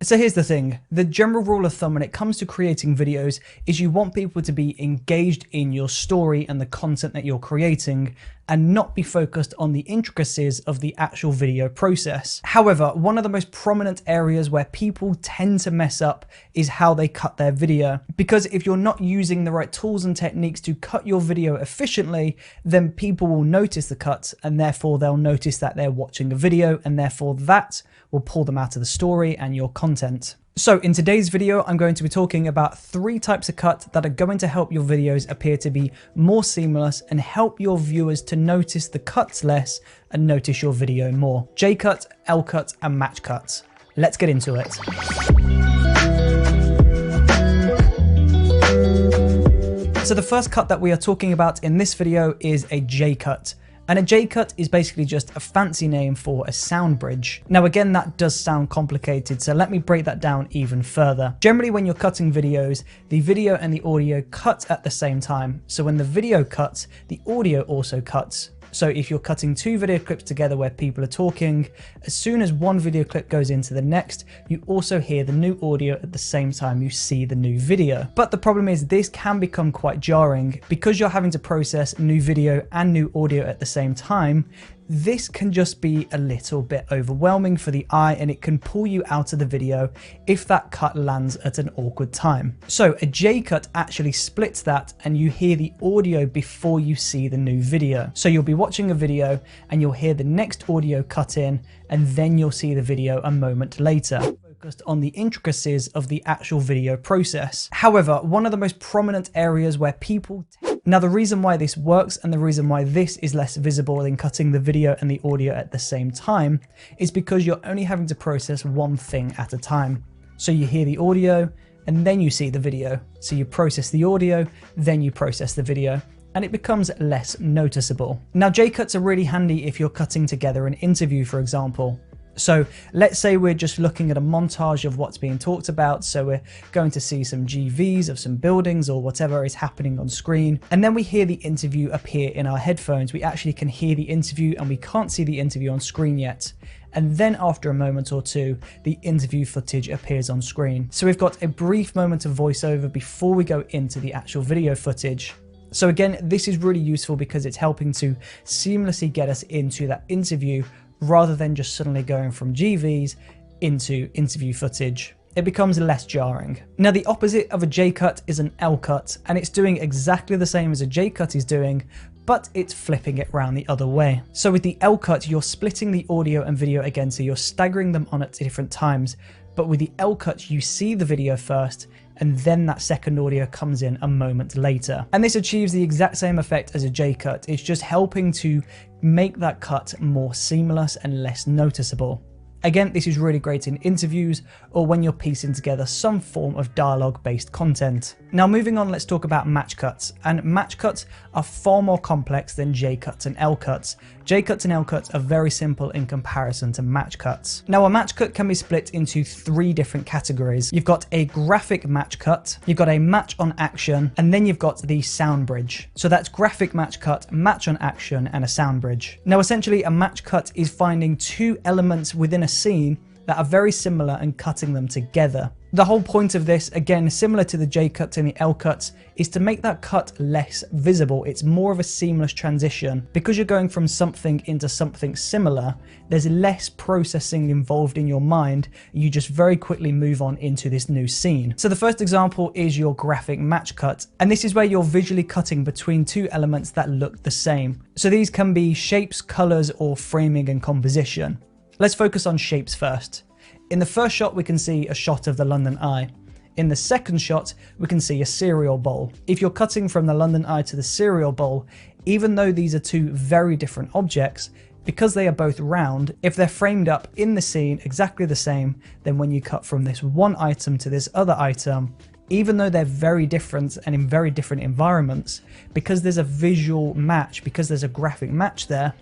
So here's the thing, the general rule of thumb when it comes to creating videos is you want people to be engaged in your story and the content that you're creating and not be focused on the intricacies of the actual video process. However, one of the most prominent areas where people tend to mess up is how they cut their video. Because if you're not using the right tools and techniques to cut your video efficiently, then people will notice the cuts and therefore they'll notice that they're watching a video and therefore that will pull them out of the story and your content. So in today's video, I'm going to be talking about 3 types of cut that are going to help your videos appear to be more seamless and help your viewers to notice the cuts less and notice your video more. J-cut, L-cut, and match cuts. Let's get into it. So the first cut that we are talking about in this video is a J-cut. And a J-cut is basically just a fancy name for a sound bridge. Now again, that does sound complicated, so let me break that down even further. Generally when you're cutting videos, the video and the audio cut at the same time. So when the video cuts, the audio also cuts. So if you're cutting 2 video clips together where people are talking, as soon as one video clip goes into the next, you also hear the new audio at the same time you see the new video. But the problem is this can become quite jarring because you're having to process new video and new audio at the same time. This can just be a little bit overwhelming for the eye and it can pull you out of the video if that cut lands at an awkward time. So a J-cut actually splits that and you hear the audio before you see the new video. So you'll be watching a video and you'll hear the next audio cut in and then you'll see the video a moment later. Focused on the intricacies of the actual video process. However, one of the most prominent areas where people now the reason why this works and the reason why this is less visible than cutting the video and the audio at the same time is because you're only having to process one thing at a time. So you hear the audio and then you see the video. So you process the audio, then you process the video, and it becomes less noticeable. Now J-cuts are really handy if you're cutting together an interview, for example. So let's say we're just looking at a montage of what's being talked about. So we're going to see some GVs of some buildings or whatever is happening on screen. And then we hear the interview appear in our headphones. We actually can hear the interview and we can't see the interview on screen yet. And then after a moment or two, the interview footage appears on screen. So we've got a brief moment of voiceover before we go into the actual video footage. So again, this is really useful because it's helping to seamlessly get us into that interview rather than just suddenly going from GVs into interview footage. It becomes less jarring. Now the opposite of a J-cut is an L-cut, and it's doing exactly the same as a J-cut is doing, but it's flipping it around the other way. So with the L-cut, you're splitting the audio and video again, so you're staggering them on at different times. But with the L-cut, you see the video first, and then that second audio comes in a moment later. And this achieves the exact same effect as a J-cut. It's just helping to make that cut more seamless and less noticeable. Again, this is really great in interviews or when you're piecing together some form of dialogue-based content. Now moving on, let's talk about match cuts. And match cuts are far more complex than J-cuts and L-cuts. J-cuts and L-cuts are very simple in comparison to match cuts. Now a match cut can be split into 3 different categories. You've got a graphic match cut, you've got a match on action, and then you've got the sound bridge. So that's graphic match cut, match on action, and a sound bridge. Now essentially a match cut is finding 2 elements within a scene that are very similar and cutting them together. The whole point of this, again similar to the J-cuts and the L-cuts, is to make that cut less visible. It's more of a seamless transition. Because you're going from something into something similar, there's less processing involved in your mind. You just very quickly move on into this new scene. So the first example is your graphic match cut, and this is where you're visually cutting between 2 elements that look the same. So these can be shapes, colors, or framing and composition. Let's focus on shapes first. In the first shot, we can see a shot of the London Eye. In the second shot, we can see a cereal bowl. If you're cutting from the London Eye to the cereal bowl, even though these are 2 very different objects, because they are both round, if they're framed up in the scene exactly the same, then when you cut from this one item to this other item, even though they're very different and in very different environments, because there's a visual match, because there's a graphic match there,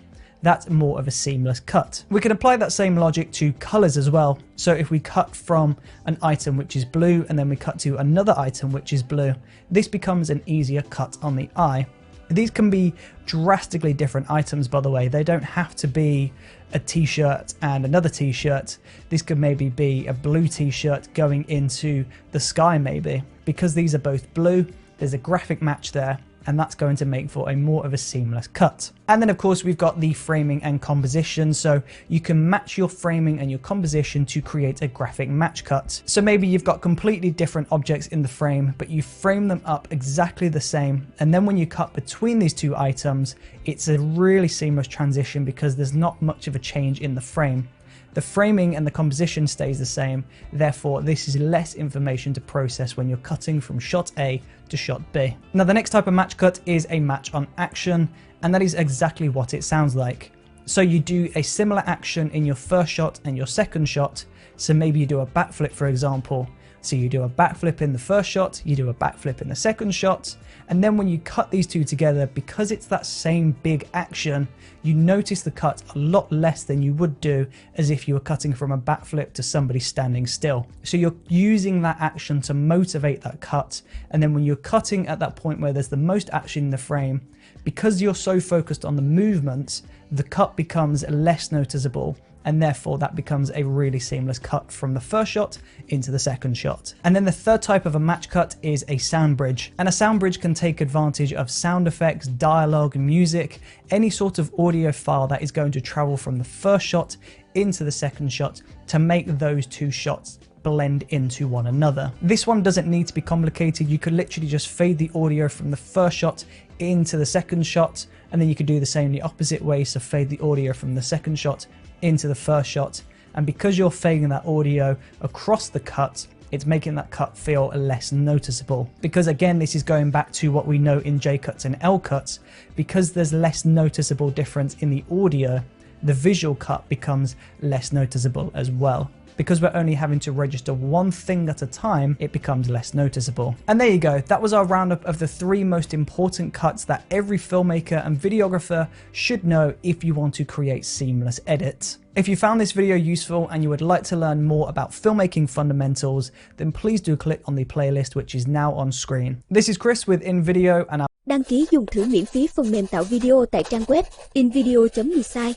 that's more of a seamless cut. We can apply that same logic to colors as well. So if we cut from an item which is blue and then we cut to another item which is blue, this becomes an easier cut on the eye. These can be drastically different items, by the way. They don't have to be a t-shirt and another t-shirt. This could maybe be a blue t-shirt going into the sky maybe. Because these are both blue, there's a graphic match there, and that's going to make for a more of a seamless cut. And then of course we've got the framing and composition, so you can match your framing and your composition to create a graphic match cut. So maybe you've got completely different objects in the frame, but you frame them up exactly the same, and then when you cut between these two items, it's a really seamless transition because there's not much of a change in the frame. The framing and the composition stays the same, therefore this is less information to process when you're cutting from shot A to shot B. Now the next type of match cut is a match on action, and that is exactly what it sounds like. So you do a similar action in your first shot and your second shot, so maybe you do a backflip for example. So you do a backflip in the first shot, you do a backflip in the second shot, and then when you cut these two together, because it's that same big action, you notice the cut a lot less than you would do as if you were cutting from a backflip to somebody standing still. So you're using that action to motivate that cut, and then when you're cutting at that point where there's the most action in the frame, because you're so focused on the movements, the cut becomes less noticeable, and therefore that becomes a really seamless cut from the first shot into the second shot. And then the third type of a match cut is a sound bridge, and a sound bridge can take advantage of sound effects, dialogue, music, any sort of audio file that is going to travel from the first shot into the second shot to make those two shots blend into one another. This one doesn't need to be complicated. You could literally just fade the audio from the first shot into the second shot, and then you could do the same the opposite way, so fade the audio from the second shot into the first shot, and because you're fading that audio across the cut, it's making that cut feel less noticeable. Because again, this is going back to what we know in J cuts and L cuts, because there's less noticeable difference in the audio, the visual cut becomes less noticeable as well. Because we're only having to register one thing at a time, it becomes less noticeable. And there you go, that was our roundup of the 3 most important cuts that every filmmaker and videographer should know if you want to create seamless edits. If you found this video useful and you would like to learn more about filmmaking fundamentals, then please do click on the playlist which is now on screen. This is Chris with InVideo, and đăng ký dùng thử miễn phí phần mềm tạo video tại trang web invideo.design.